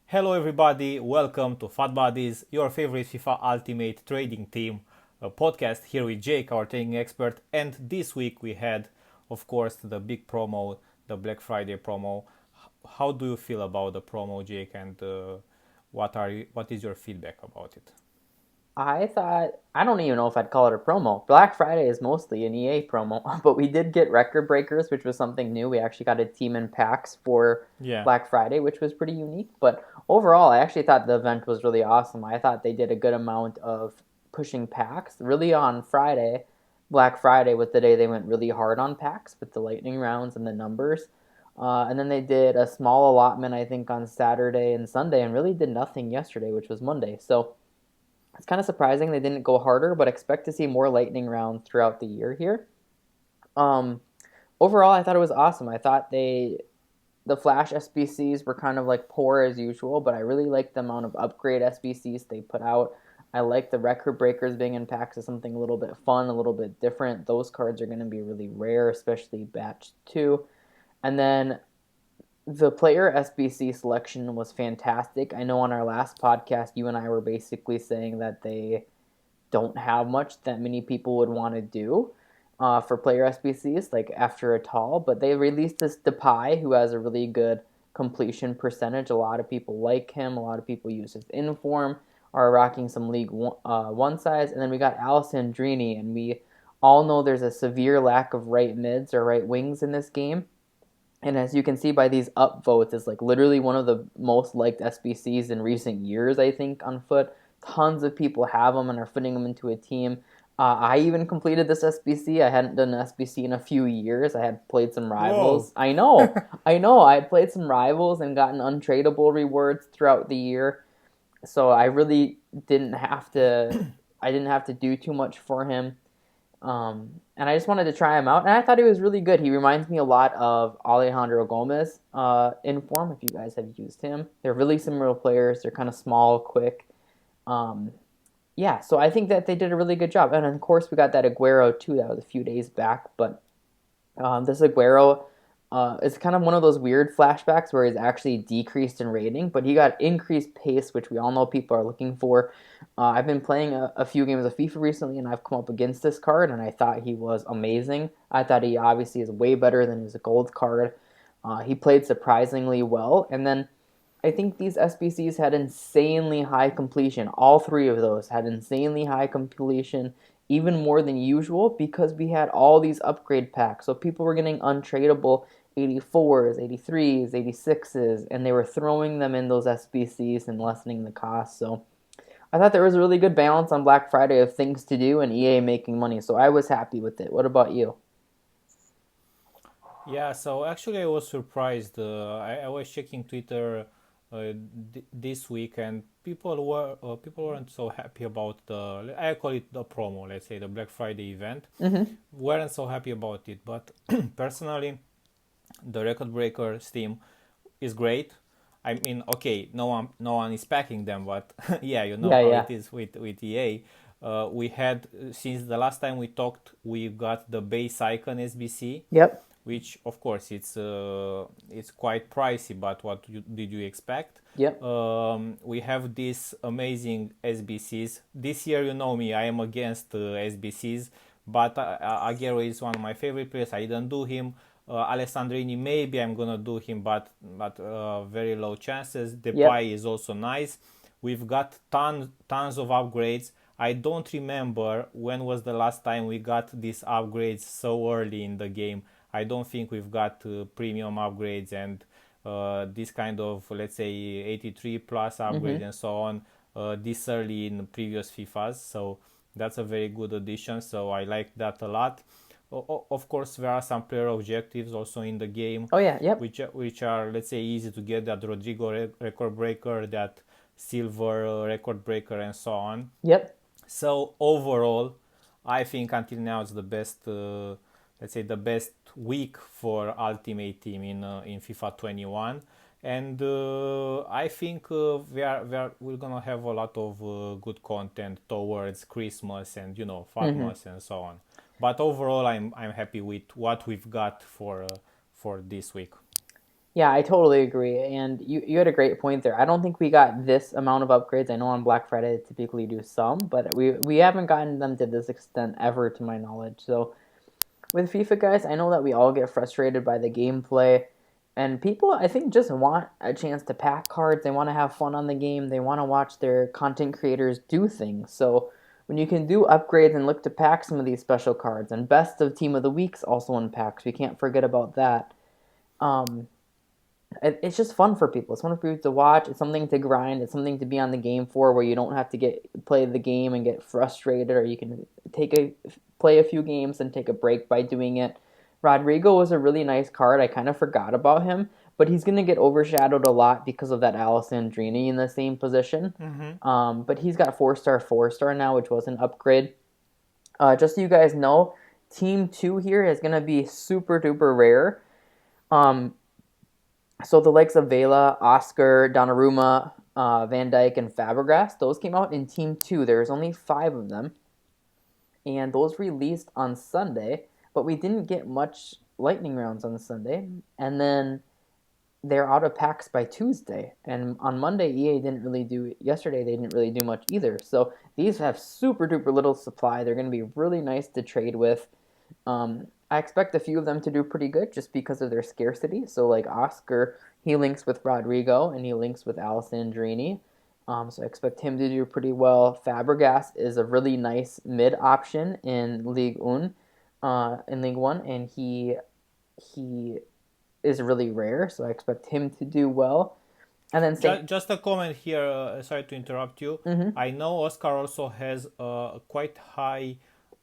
Hello everybody, welcome to Fat Buddies, your favorite FIFA Ultimate trading team podcast here with Jake, our trading expert. And this week we had, of course, the big promo, the Black Friday promo. How do you feel about the promo, Jake, and what is your feedback about it? I don't even know if I'd call it a promo. Black Friday is mostly an EA promo, but we did get record breakers, which was something new. We actually got a team in packs for Yeah, Black Friday, which was pretty unique. But overall, I actually thought the event was really awesome. I thought they did a good amount of pushing packs. Really, on Friday, Black Friday was the day they went really hard on packs with the lightning rounds and the numbers. And then they did a small allotment, I think, on Saturday and Sunday, and really did nothing yesterday, which was Monday. So it's kind of surprising they didn't go harder, but expect to see more lightning rounds throughout the year here. Um, Overall, I thought it was awesome. I thought the Flash SBCs were kind of like poor as usual, but I really liked the amount of upgrade SBCs they put out. I like the record breakers being in packs as something a little bit fun, a little bit different. Those cards are going to be really rare, especially batch 2. And then the player SBC selection was fantastic. I know on our last podcast, you and I were basically saying that they don't have much that many people would want to do for player SBCs, like after a tall. But they released this Depay, who has a really good completion percentage. A lot of people like him. A lot of people use his inform, are rocking some League One size. And then we got Alessandrini, and we all know there's a severe lack of right mids or right wings in this game. And as you can see by these upvotes, it's like literally one of the most liked SBCs in recent years, I think, on foot. Tons of people have them and are fitting them into a team. I even completed this SBC. I hadn't done an SBC in a few years. I had played some whoa, rivals. I know. I had played some rivals and gotten untradeable rewards throughout the year. So I really didn't have to. I didn't have to do too much for him. And I just wanted to try him out, and I thought he was really good. He reminds me a lot of Alejandro Gomez in form. If you guys have used him, they're really similar players. They're kind of small, quick. Um, yeah, so I think that they did a really good job. And of course, we got that Aguero too. That was a few days back, but this Aguero is kind of one of those weird flashbacks where he's actually decreased in rating, but he got increased pace, which we all know people are looking for. I've been playing a few games of FIFA recently, and I've come up against this card, and I thought he was amazing. I thought he obviously is way better than his gold card. He played surprisingly well, and then I think these SBCs had insanely high completion. All three of those had insanely high completion, even more than usual, because we had all these upgrade packs. So people were getting untradeable 84s, 83s, 86s, and they were throwing them in those SBCs and lessening the cost. So I thought there was a really good balance on Black Friday of things to do and EA making money. So I was happy with it. What about you? yeah. So actually, I was surprised. I was checking Twitter this week, and people weren't so happy about the, I call it the promo, let's say the Black Friday event. Mm-hmm. Weren't so happy about it, but personally, the record breaker Steam is great. I mean, okay, no one is packing them, but yeah, you know Yeah, how yeah. it is with EA. We had since the last time we talked, we got the base icon SBC, Yep. which of course it's quite pricey. But did you expect? Yep. We have these amazing SBCs this year. You know me, I am against SBCs, but Aguero is one of my favorite players. I didn't do him. Alessandrini, maybe I'm gonna do him, but very low chances. Yep. Depay is also nice. We've got tons of upgrades. I don't remember when was the last time we got these upgrades so early in the game. I don't think we've got premium upgrades and this kind of, let's say, 83 plus upgrades Mm-hmm. and so on this early in previous FIFAs. So that's a very good addition. So I like that a lot. Of course, there are some player objectives also in the game, Oh yeah. Yep. which are, let's say, easy to get. That Rodrigo record breaker, that silver record breaker, and so on. Yep. So overall, I think until now it's the best, let's say, the best week for Ultimate Team in FIFA 21, and I think we're gonna have a lot of good content towards Christmas and Mm-hmm. Fatmas and so on. But overall, I'm happy with what we've got for this week. Yeah, I totally agree. And you had a great point there. I don't think we got this amount of upgrades. I know on Black Friday they typically do some, but we haven't gotten them to this extent ever to my knowledge. So with FIFA guys, I know that we all get frustrated by the gameplay, and people I think just want a chance to pack cards. They want to have fun on the game. They want to watch their content creators do things. So when you can do upgrades and look to pack some of these special cards, and best of team of the weeks also in packs. We can't forget about that. Um, it's just fun for people. It's fun for people to watch. It's something to grind. It's something to be on the game for, where you don't have to get play the game and get frustrated, or you can take a play a few games and take a break by doing it. Rodrigo was a really nice card. I kind of forgot about him, but he's gonna get overshadowed a lot because of that Alessandrini in the same position. Mm-hmm. But he's got 4-star now, which was an upgrade. Just so you guys know, Team Two here is gonna be super duper rare. Um, so the likes of Vela, Oscar, Donnarumma, Van Dyke, and Fabregas, those came out in Team 2. There's only 5 of them, and those released on Sunday, but we didn't get much lightning rounds on Sunday, and then they're out of packs by Tuesday. And on Monday, EA didn't really do, yesterday, they didn't really do much either. So these have super duper little supply. They're going to be really nice to trade with. I expect a few of them to do pretty good just because of their scarcity. So, like Oscar, he links with Rodrigo and he links with Alessandrini. So I expect him to do pretty well. Fabregas is a really nice mid option in League One, and he is really rare. So I expect him to do well. And then same. Just a comment here. Sorry to interrupt you. Mm-hmm. I know Oscar also has a quite high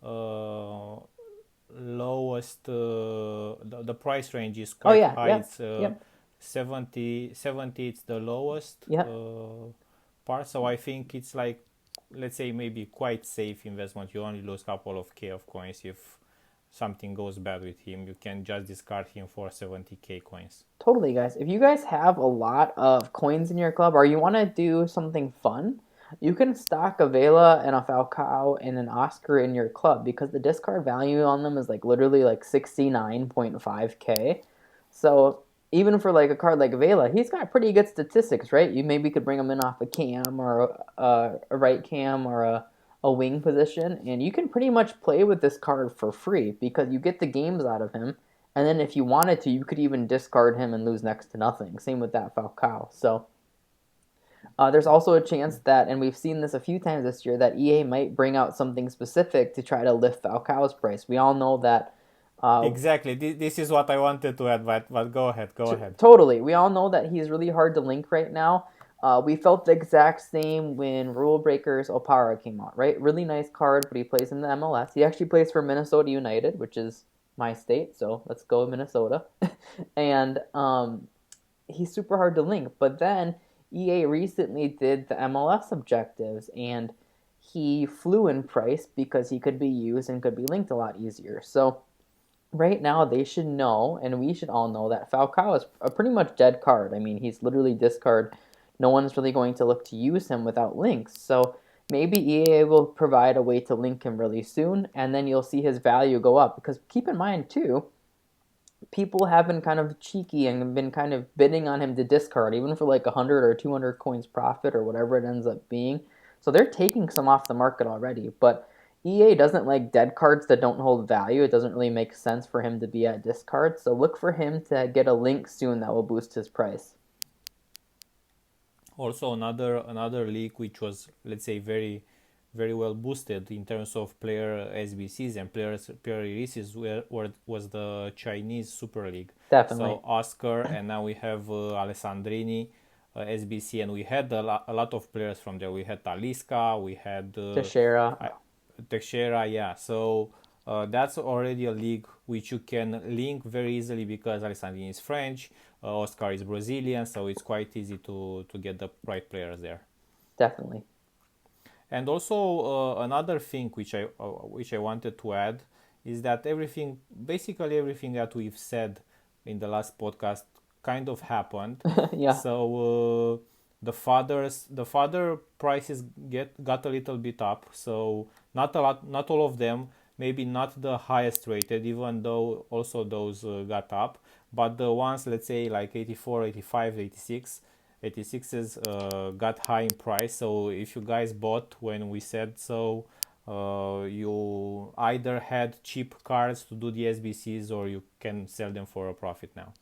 uh, lowest. The price range is Oh quite yeah, high. yep, It's yep, 70. It's the lowest yep. part. So I think it's like, let's say, maybe quite safe investment. You only lose a couple of K of coins if something goes bad with him. You can just discard him for 70K coins. Totally, guys. If you guys have a lot of coins in your club or you want to do something fun, you can stock a Vela and a Falcao and an Oscar in your club because the discard value on them is like literally like 69.5K. So even for like a card like Vela, he's got pretty good statistics, right? You maybe could bring him in off a cam or a right cam or a wing position, and you can pretty much play with this card for free because you get the games out of him, and then if you wanted to, you could even discard him and lose next to nothing. Same with that Falcao. So there's also a chance that, and we've seen this a few times this year, that EA might bring out something specific to try to lift Falcao's price. We all know that. Exactly. This is what I wanted to add, but go ahead. Go ahead. Totally. We all know that he's really hard to link right now. We felt the exact same when Rule Breakers Opara came out, right? Really nice card, but he plays in the MLS. He actually plays for Minnesota United, which is my state, so let's go Minnesota. And he's super hard to link. But then EA recently did the MLS objectives, and he flew in price because he could be used and could be linked a lot easier. So right now they should know, and we should all know, that Falcao is a pretty much dead card. I mean, he's literally discard. No one's really going to look to use him without links. So maybe EA will provide a way to link him really soon, and then you'll see his value go up. Because keep in mind too, people have been kind of cheeky and been kind of bidding on him to discard, even for like 100 or 200 coins profit or whatever it ends up being. So they're taking some off the market already. But EA doesn't like dead cards that don't hold value. It doesn't really make sense for him to be at discard. So look for him to get a link soon that will boost his price. Also, another league which was, let's say, very well boosted in terms of player SBCs and player releases was the Chinese Super League. Definitely. So Oscar, and now we have Alessandrini SBC, and we had a lot of players from there. We had Talisca, we had Teixeira. Teixeira, yeah. So that's already a league which you can link very easily because Alessandrini is French, Oscar is Brazilian, so it's quite easy to get the right players there. Definitely. And also another thing which I wanted to add is that basically everything that we've said in the last podcast kind of happened. Yeah. So the Fodder prices got a little bit up. So not all of them, maybe not the highest rated, even though also those got up. but the ones, let's say, like 84, 85, 86, 86s got high in price. So if you guys bought when we said so, you either had cheap cards to do the SBCs, or you can sell them for a profit now.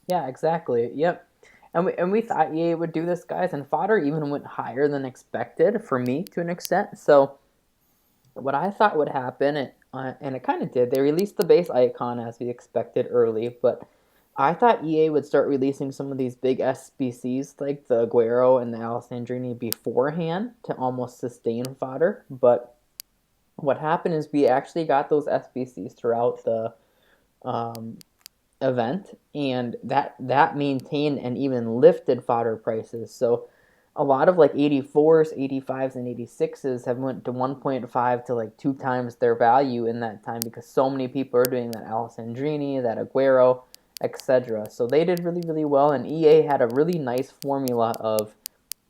Yeah, exactly. Yep. And we thought EA would do this, guys, and Fodder even went higher than expected for me to an extent. So what I thought would happen, and it kind of did, they released the base icon as we expected early, but I thought EA would start releasing some of these big SBCs like the Aguero and the Alessandrini beforehand to almost sustain Fodder. But what happened is we actually got those SBCs throughout the um, event, and that maintained and even lifted Fodder prices. So a lot of like 84s, 85s, and 86s have went to 1.5 to like two times their value in that time because so many people are doing that Alessandrini, that Aguero, etc. So they did really, really well, and EA had a really nice formula of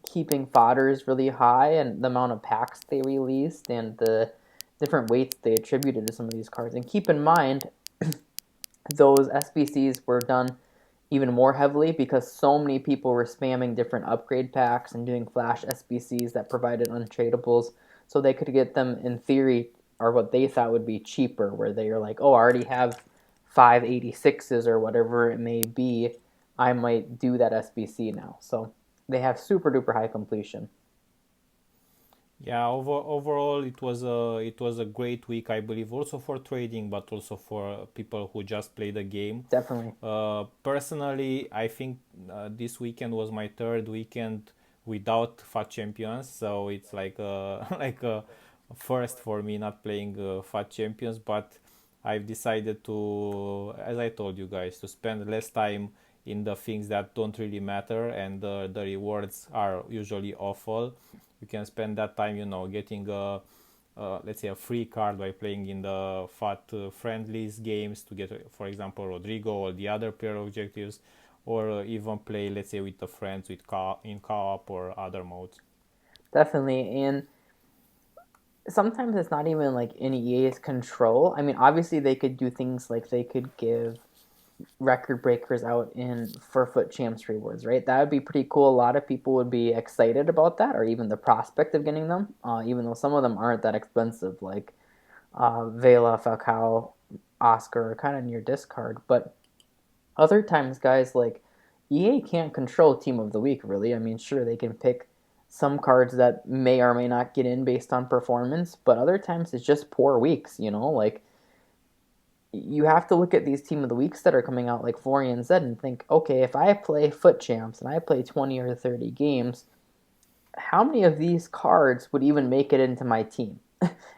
keeping fodders really high and the amount of packs they released and the different weights they attributed to some of these cards. And keep in mind, those SBCs were done even more heavily because so many people were spamming different upgrade packs and doing flash SBCs that provided untradables, so they could get them in theory, or what they thought would be cheaper, where they are like, oh, I already have 586s or whatever it may be, I might do that SBC now. So they have super duper high completion. Yeah, overall it was a great week, I believe, also for trading, but also for people who just play the game. Definitely. Personally, I think this weekend was my third weekend without FAT Champions, so it's like a like a first for me not playing FAT Champions. But I've decided to, as I told you guys, to spend less time in the things that don't really matter, and the rewards are usually awful. You can spend that time, getting let's say a free card by playing in the FAT friendlies games to get, for example, Rodrigo or the other player objectives, or even play, let's say, with the friends in co-op or other modes. Definitely. And sometimes it's not even like in EA's control. I mean, obviously they could do things like they could give record breakers out in for foot champs rewards, right? That would be pretty cool. A lot of people would be excited about that, or even the prospect of getting them, even though some of them aren't that expensive, like Vela, Falcao, Oscar, are kind of near discard. But other times, guys, like EA can't control Team of the Week, really. I mean, sure, they can pick some cards that may or may not get in based on performance, but other times it's just poor weeks, like you have to look at these team of the weeks that are coming out, like Florian said, and think, okay, if I play foot champs and I play 20 or 30 games, how many of these cards would even make it into my team?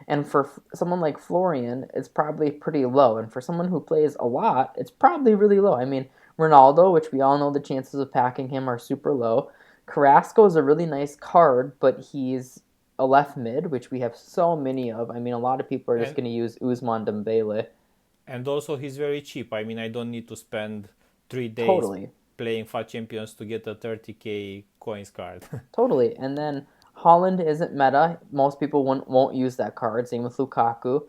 And for someone like Florian, it's probably pretty low. And for someone who plays a lot, it's probably really low. I mean, Ronaldo, which we all know the chances of packing him are super low. Carrasco is a really nice card, but he's a left mid, which we have so many of. I mean, a lot of people are just and going to use Usman Dembele. and also he's very cheap. I mean, I don't need to spend 3 days Totally. playing FAT Champions to get a 30k coins card. Totally. And then Holland isn't meta. Most people won't use that card. Same with Lukaku.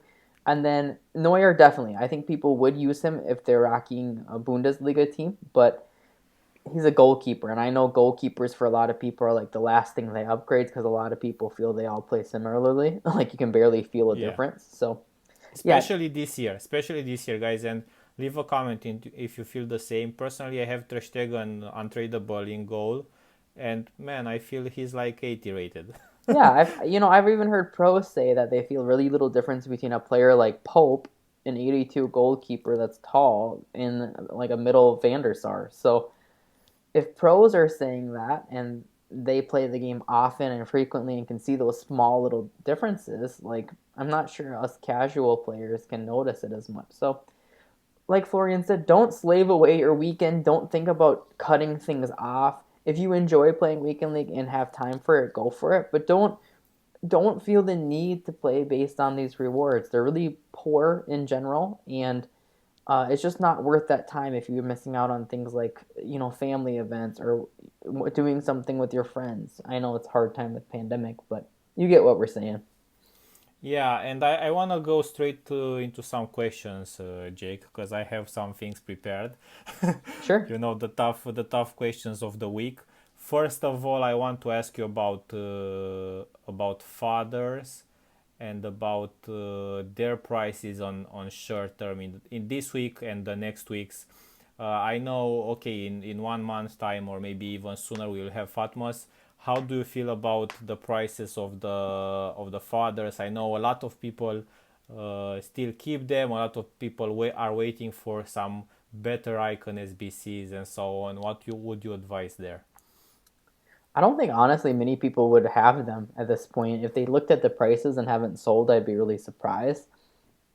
And then Neuer, definitely. I think people would use him if they're rocking a Bundesliga team, but he's a goalkeeper. And I know goalkeepers for a lot of people are like the last thing they upgrade because a lot of people feel they all play similarly. Like you can barely feel a Yeah, difference. So, yeah, especially this year, guys. And leave a comment if you feel the same. Personally, I have Ter Stegen untradeable in goal, and man, I feel he's like 80 rated. yeah, I've even heard pros say that they feel really little difference between a player like Pope, an 82 goalkeeper that's tall, and like a middle Van der Sar. So if pros are saying that and they play the game often and frequently and can see those small little differences, like I'm not sure us casual players can notice it as much. So like Florian said, don't slave away your weekend. Don't think about cutting things off. If you enjoy playing weekend league and have time for it, go for it. But don't feel the need to play based on these rewards. They're really poor in general, and it's just not worth that time if you're missing out on things like family events or doing something with your friends. I know it's a hard time with pandemic, but you get what we're saying. Yeah, and I want to go straight into some questions, Jake, because I have some things prepared. Sure. You know, the tough questions of the week. First of all, I want to ask you about fathers and about their prices on short term in this week and the next weeks. I know, okay, in 1 month's time or maybe even sooner we will have Fatmas. How do you feel about the prices of the fathers? I know a lot of people still keep them. A lot of people are waiting for some better icon SBCs and so on. What would you advise there? I don't think honestly many people would have them at this point. If they looked at the prices and haven't sold, I'd be really surprised.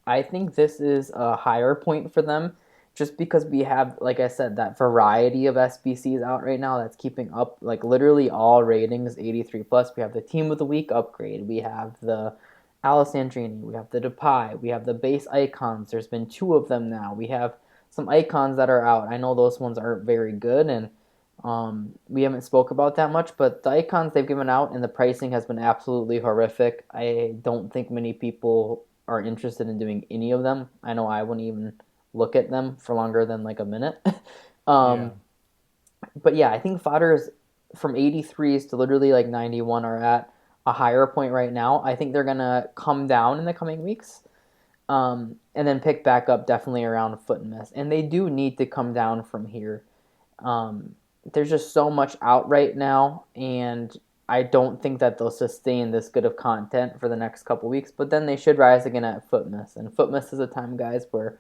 I think this is a higher point for them just because we have, like I said, that variety of SBCs out right now that's keeping up like literally all ratings 83 plus. We have the Team of the Week upgrade, we have the Alessandrini, we have the Depay, we have the base icons. There's been two of them now. We have some icons that are out. I know those ones aren't very good, and we haven't spoke about that much, but the icons they've given out and the pricing has been absolutely horrific. I don't think many people are interested in doing any of them. I know I wouldn't even look at them for longer than like a minute. Yeah. um, but yeah, I think Fodder's from 83s to literally like 91 are at a higher point right now. I think they're gonna come down in the coming weeks, and then pick back up definitely around foot and miss. And they do need to come down from here. Um, there's just so much out right now, and I don't think that they'll sustain this good of content for the next couple weeks. But then they should rise again at Footmas, and Footmas is a time, guys, where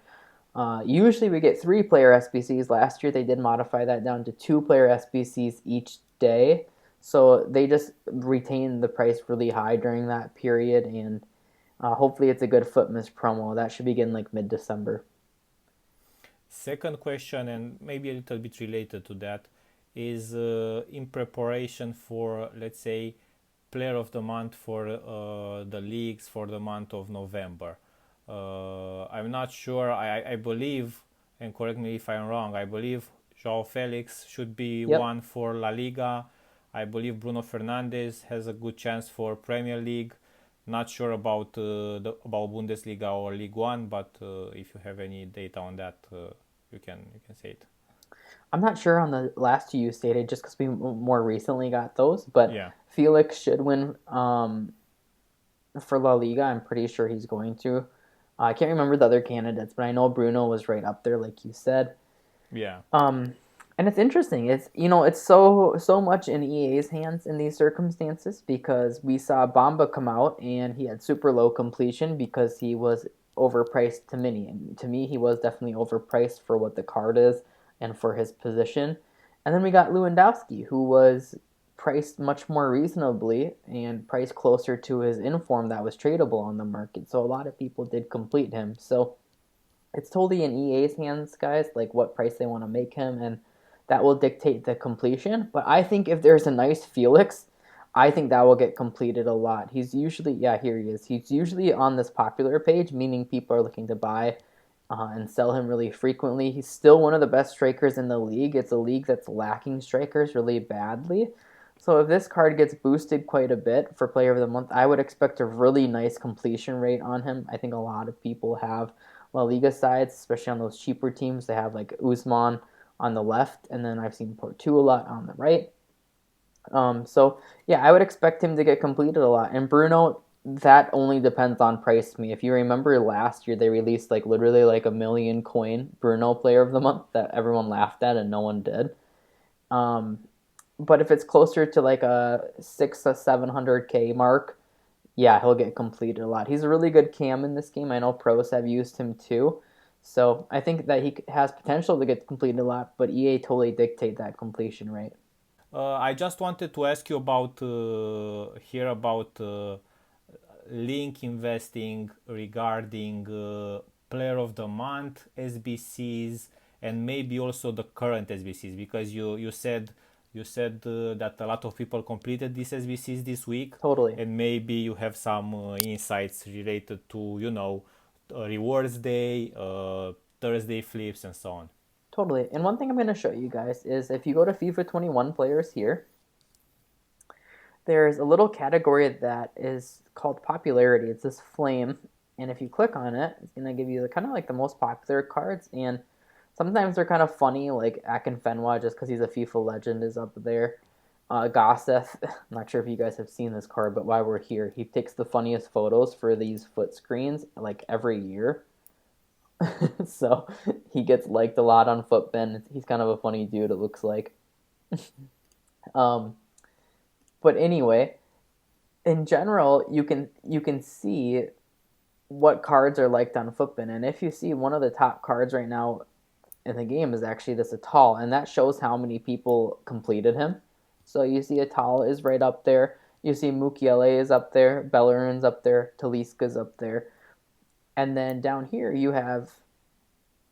usually we get 3 player SBCs. Last year they did modify that down to 2 player SBCs each day, so they just retain the price really high during that period, and hopefully it's a good Footmas promo that should begin like mid-December. Second question, and maybe a little bit related to that, is in preparation for, let's say, player of the month for the leagues for the month of November. I'm not sure. I believe, and correct me if I'm wrong, I believe Joao Felix should be Yep. one for La Liga. I believe Bruno Fernandes has a good chance for Premier League. Not sure about Bundesliga or League One, but if you have any data on that, you can say it. I'm not sure on the last two you stated, just because we more recently got those. But Yeah, Felix should win for La Liga. I'm pretty sure he's going to. I can't remember the other candidates, but I know Bruno was right up there, like you said. yeah. Um, and it's interesting. It's so much in EA's hands in these circumstances because we saw Bamba come out and he had super low completion because he was overpriced to mini. And to me, he was definitely overpriced for what the card is and for his position. And then we got Lewandowski, who was priced much more reasonably and priced closer to his inform that was tradable on the market. So a lot of people did complete him. So it's totally in EA's hands, guys, like what price they want to make him, and that will dictate the completion. But I think if there's a nice Felix, I think that will get completed a lot. He's usually, yeah, here he is. He's usually on this popular page, meaning people are looking to buy and sell him really frequently. He's still one of the best strikers in the league. It's a league that's lacking strikers really badly. So if this card gets boosted quite a bit for Player of the Month, I would expect a really nice completion rate on him. I think a lot of people have La Liga sides, especially on those cheaper teams. They have like Usman on the left, and then I've seen Portu a lot on the right. So yeah, I would expect him to get completed a lot. And Bruno, that only depends on price to me. If you remember last year, they released like literally like a million coin Bruno Player of the Month that everyone laughed at and no one did. Um, but if it's closer to like a 600 to 700K mark, yeah, he'll get completed a lot. He's a really good cam in this game. I know pros have used him too. So I think that he has potential to get completed a lot, but EA totally dictate that completion rate. I just wanted to ask you about here about link investing regarding player of the month SBCs and maybe also the current SBCs because you said that a lot of people completed these SBCs this week Totally. and maybe you have some insights related to rewards day, Thursday flips and so on. Totally. And one thing I'm going to show you guys is if you go to FIFA 21 players here, there's a little category that is called called popularity. It's this flame, and if you click on it, it's gonna give you the kind of like the most popular cards, and sometimes they're kind of funny, like Akinfenwa, just because he's a FIFA legend, is up there. Gosseth, I'm not sure if you guys have seen this card, but while we're here, he takes the funniest photos for these foot screens like every year. So he gets liked a lot on Footbin. He's kind of a funny dude, it looks like. Um, but anyway, in general, you can see what cards are liked on Footbin, and if you see one of the top cards right now in the game is actually this Atal, and that shows how many people completed him. So you see Atal is right up there. You see Mukiele is up there, Bellerin's up there, Taliska's up there, and then down here you have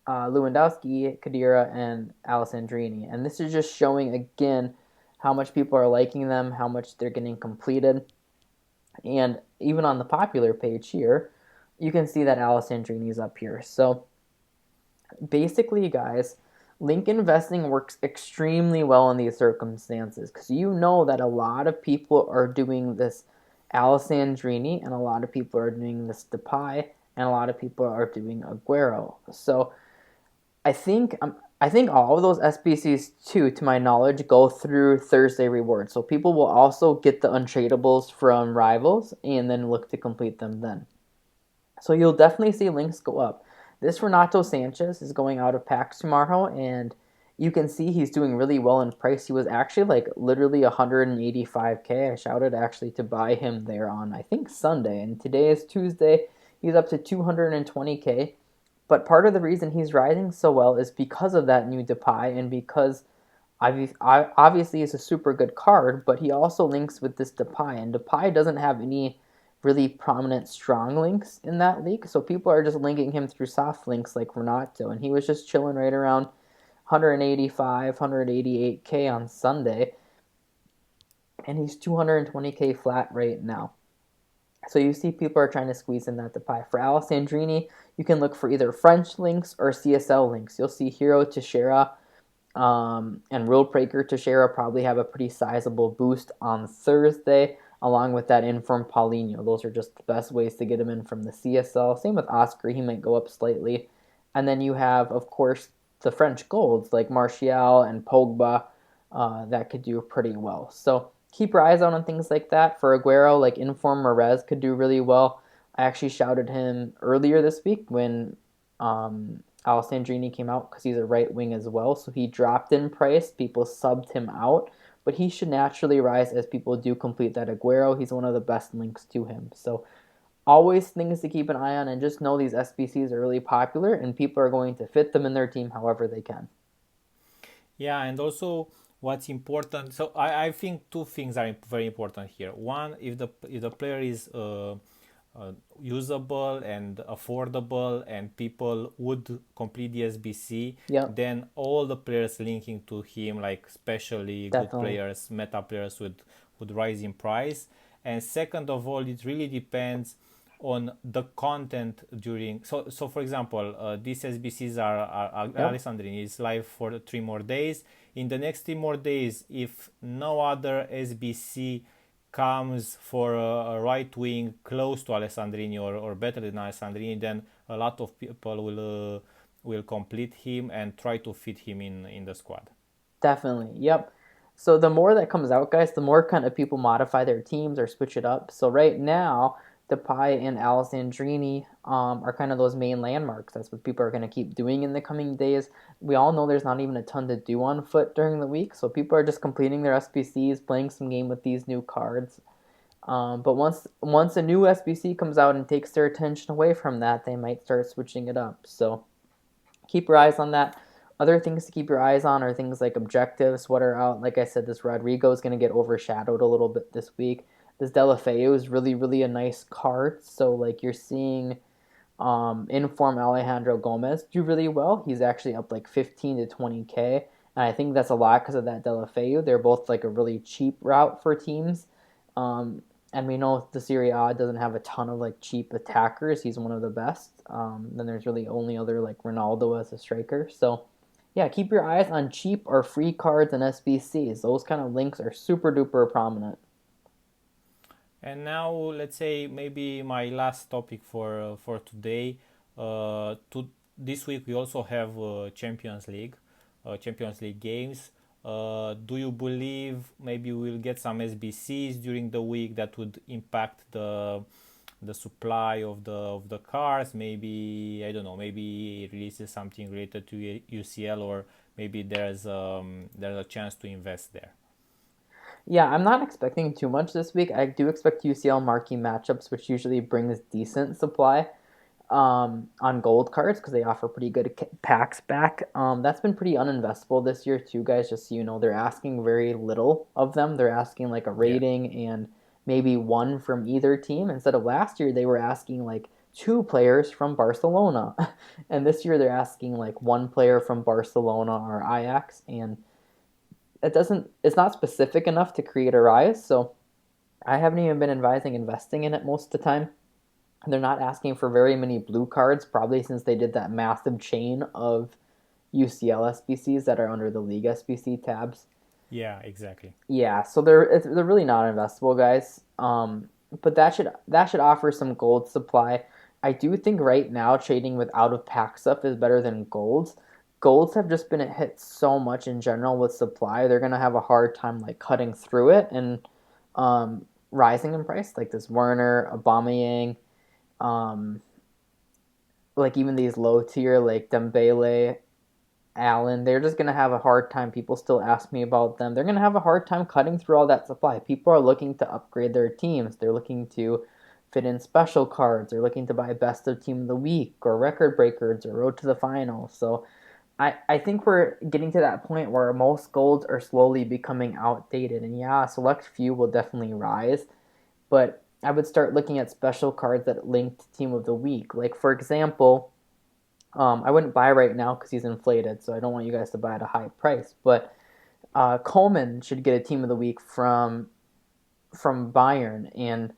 Lewandowski, Kadira, and Alessandrini. And this is just showing again how much people are liking them, how much they're getting completed. And even on the popular page here, you can see that Alessandrini is up here. So basically, guys, link investing works extremely well in these circumstances because you know that a lot of people are doing this Alessandrini and a lot of people are doing this Depay and a lot of people are doing Aguero. So I think all of those SBCs too, to my knowledge, go through Thursday rewards. So people will also get the untradables from rivals and then look to complete them then. So you'll definitely see links go up. This Renato Sanchez is going out of packs tomorrow, and you can see he's doing really well in price. He was actually like literally 185K. I shouted actually to buy him there on I think Sunday, and today is Tuesday. He's up to 220K. But part of the reason he's rising so well is because of that new Depay and because obviously it's a super good card, but he also links with this Depay, and Depay doesn't have any really prominent strong links in that league, so people are just linking him through soft links like Renato, and he was just chilling right around 185, 188K on Sunday, and he's 220K flat right now. So you see people are trying to squeeze in that Depay. For Alessandrini, you can look for either French links or CSL links. You'll see Hero Teixeira and World Breaker Teixeira probably have a pretty sizable boost on Thursday, along with that in from Paulinho. Those are just the best ways to get him in from the CSL. Same with Oscar, he might go up slightly. And then you have, of course, the French golds like Martial and Pogba that could do pretty well. So keep your eyes out on things like that. For Aguero, like Inform Merez could do really well. I actually shouted him earlier this week when Alessandrini came out because he's a right wing as well. So he dropped in price. People subbed him out. But he should naturally rise as people do complete that Aguero. He's one of the best links to him. So always things to keep an eye on, and just know these SBCs are really popular and people are going to fit them in their team however they can. Yeah, and also what's important. So I think two things are very important here. One, if the player is usable and affordable, and people would complete the SBC, Yep, then all the players linking to him, like especially good definitely. players, meta players, would rise in price. And second of all, it really depends on the content during. So for example, these SBCs are Yep, Alessandrini is live for 3 more days. In the next 3 more days, if no other SBC comes for a right wing close to Alessandrini, or better than Alessandrini, then a lot of people will complete him and try to fit him in the squad. definitely. Yep. So the more that comes out, guys, the more kind of people modify their teams or switch it up. So right now, Depay and Alessandrini are kind of those main landmarks. That's what people are going to keep doing in the coming days. We all know there's not even a ton to do on foot during the week, so people are just completing their SBCs, playing some game with these new cards. But once a new SBC comes out and takes their attention away from that, they might start switching it up. So keep your eyes on that. Other things to keep your eyes on are things like objectives, what are out. Like I said, this Rodrigo is going to get overshadowed a little bit this week. This Delafeu is really, really a nice card. So, like, you're seeing inform Alejandro Gomez do really well. He's actually up like 15 to 20K. And I think that's a lot because of that Delafeu. They're both like a really cheap route for teams. And we know the Serie A doesn't have a ton of like cheap attackers. He's one of the best. Then there's really only other like Ronaldo as a striker. So yeah, keep your eyes on cheap or free cards and SBCs. Those kind of links are super duper prominent. And now let's say maybe my last topic for today. To this week we also have Champions League games. Do you believe maybe we'll get some SBCs during the week that would impact the supply of the cars? Maybe I don't know. Maybe it releases something related to UCL, or maybe there's a chance to invest there. Yeah, I'm not expecting too much this week. I do expect UCL marquee matchups, which usually brings decent supply on gold cards because they offer pretty good packs back. That's been pretty uninvestable this year too, guys. Just so you know, they're asking very little of them. They're asking like a Yeah. rating and maybe one from either team. Instead of last year, they were asking like two players from Barcelona, and this year they're asking like one player from Barcelona or Ajax, and it's not specific enough to create a rise. So I haven't even been advising investing in it most of the time. They're not asking for very many blue cards, probably since they did that massive chain of UCL SBCs that are under the League SBC tabs. Yeah. Exactly. Yeah, so they're really not investable, guys. But that should offer some gold supply. I do think right now trading with out of pack stuff is better than golds. Golds have just been hit so much in general with supply. They're gonna have a hard time like cutting through it and rising in price. Like this Werner, Aubameyang, um, like even these low tier like Dembele, Allen, they're just going to have a hard time. People still ask me about them. They're going to have a hard time cutting through all that supply. People are looking to upgrade their teams. They're looking to fit in special cards. They're looking to buy best of team of the week or record breakers or road to the final. So I think we're getting to that point where most golds are slowly becoming outdated. And yeah, a select few will definitely rise. But I would start looking at special cards that link to team of the week. Like, for example, I wouldn't buy right now because he's inflated, so I don't want you guys to buy at a high price. But Coleman should get a team of the week from Bayern, and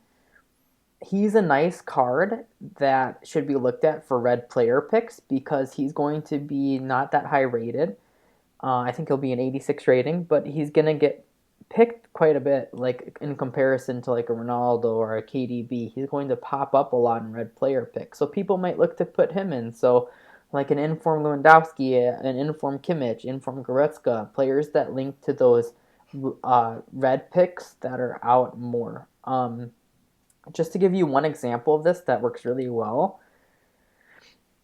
he's a nice card that should be looked at for red player picks because he's going to be not that high rated. I think he'll be an 86 rating, but he's gonna get picked quite a bit, like in comparison to like a Ronaldo or a KDB. He's going to pop up a lot in red player picks, so people might look to put him in. So, like an informed Lewandowski, an informed Kimmich, informed Goretzka, players that link to those red picks that are out more. Just to give you one example of this that works really well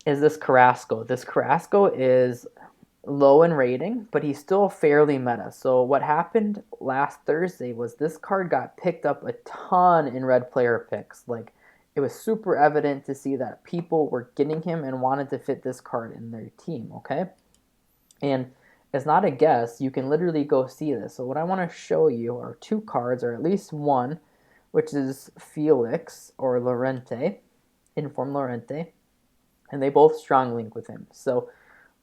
is this Carrasco. This Carrasco is low in rating, but he's still fairly meta. So what happened last Thursday was this card got picked up a ton in red player picks. Like it was super evident to see that people were getting him and wanted to fit this card in their team, okay? And it's not a guess, you can literally go see this. So what I want to show you are two cards, or at least one, which is Felix or Lorente, Inform Lorente, and they both strong link with him. So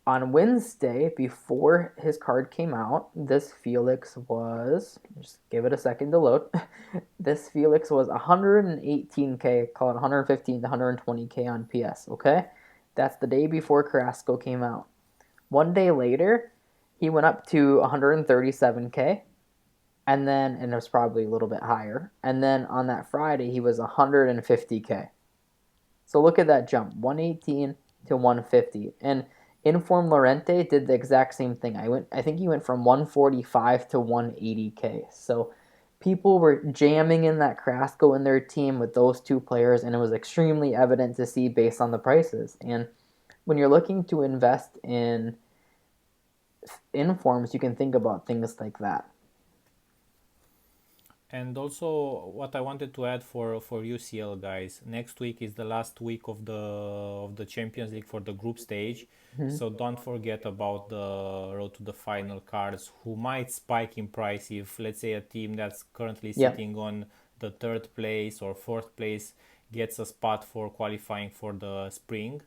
on Wednesday, before his card came out, this Felix was, just give it a second to load. This Felix was 118k, call it 115 to 120k on PS, okay? That's the day before Carrasco came out. One day later, he went up to 137k, and it was probably a little bit higher. And then on that Friday, he was 150k. So look at that jump, 118 to 150. And Inform Lorente did the exact same thing. I think he went from 145 to 180k. So people were jamming in that Carrasco in their team with those two players, and it was extremely evident to see based on the prices. And when you're looking to invest in informs, you can think about things like that. And also, what I wanted to add for UCL guys, next week is the last week of the Champions League for the group stage. Mm-hmm. So don't forget about the road to the final cards, who might spike in price if, let's say, a team that's currently Yep. sitting on the third place or fourth place gets a spot for qualifying for the spring.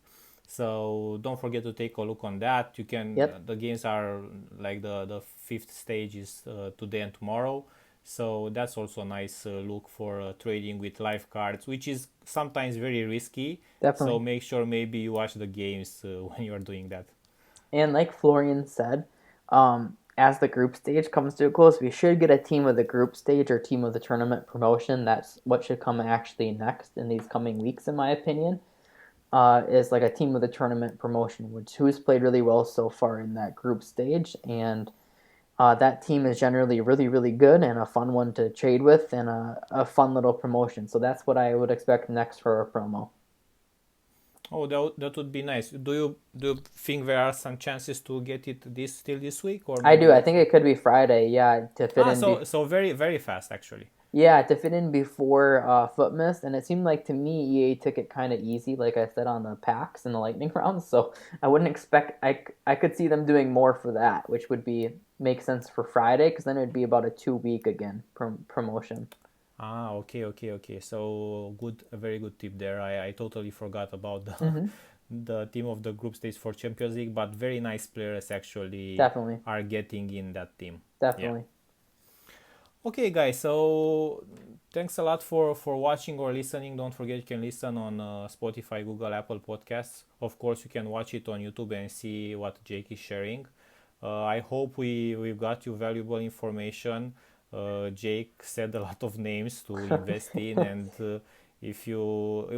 So don't forget to take a look on that. You can Yep. the games are like the fifth stage is today and tomorrow. So that's also a nice look for trading with live cards, which is sometimes very risky. So Definitely. make sure maybe you watch the games when you are doing that. And like Florian said, as the group stage comes to a close, we should get a team of the group stage or team of the tournament promotion. That's what should come actually next in these coming weeks, in my opinion. Is like a team of the tournament promotion, which who's played really well so far in that group stage, and that team is generally really, really good and a fun one to trade with and a fun little promotion. So that's what I would expect next for a promo. Oh, that would be nice. Do you think there are some chances to get it this week or I maybe do. I next think week? it could be Friday. Yeah, to fit Ah, in. so very very fast actually. Yeah, to fit in before Footmas, and it seemed like to me EA took it kind of easy, like I said on the packs and the lightning rounds. So I wouldn't expect I could see them doing more for that, which would be make sense for Friday because then it'd be about a 2 week again promotion. Ah, okay. So good, a very good tip there. I totally forgot about the Hmm. the team of the group stage for Champions League, but very nice players actually Definitely, are getting in that team. Yeah. definitely. Okay, guys. So thanks a lot for watching or listening. Don't forget you can listen on Spotify, Google, Apple Podcasts. Of course, you can watch it on YouTube and see what Jake is sharing. I hope we've got you valuable information. Jake said a lot of names to invest in, and if you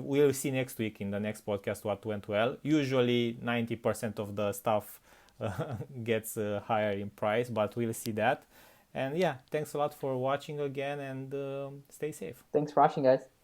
we'll see next week in the next podcast what went well. Usually 90% of the stuff gets higher in price, but we'll see that. And yeah, thanks a lot for watching again, and stay safe. Thanks for watching, guys.